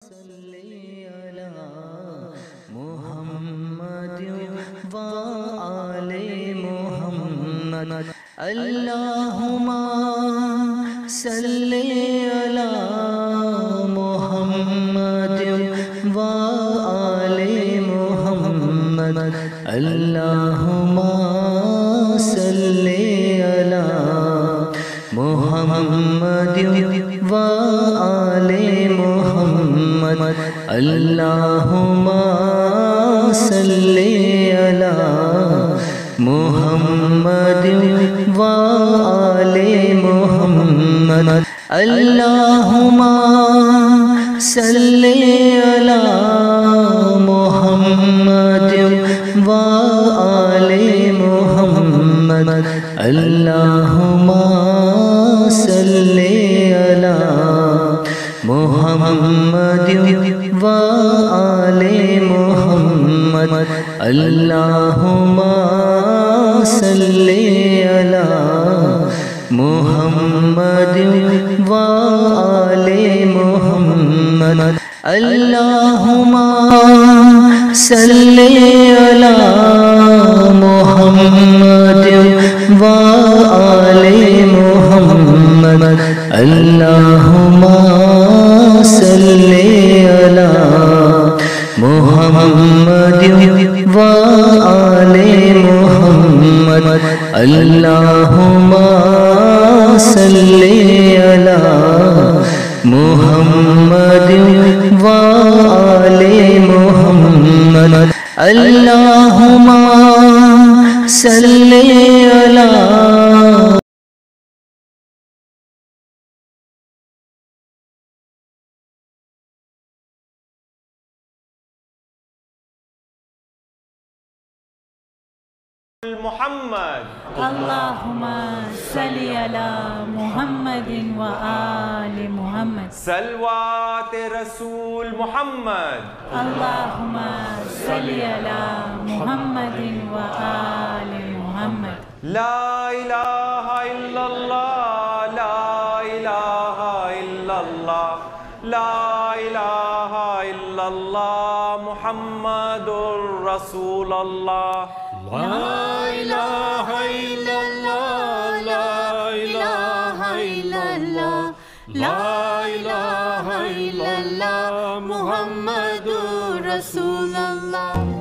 صلی علی محمد وآل محمد اللہم صلی علی محمد وآل محمد اللہم صلی علی محمد وآل محمد اللہم صلی علی محمد وآل محمد اللہم صلی علی محمد وآل محمد اللہم صلی علی محمد وآل محمد اللہم صلی علی محمد وآل محمد اللہم صلی علی محمد وآل محمد اللہم صلی علی محمد وآل محمد اللہم صلی علی محمد وآل محمد اللہم صلی علی محمد اللہم صلی علی محمد وآل محمد صلوات رسول محمد اللہم صلی علی محمد وآل محمد لا الہ الا اللہ لا الہ الا اللہ لا الہ الا اللہ محمد رسول اللہ لا الہ الا اللہ لا الہ الا اللہ لا الہ الا اللہ محمد رسول اللہ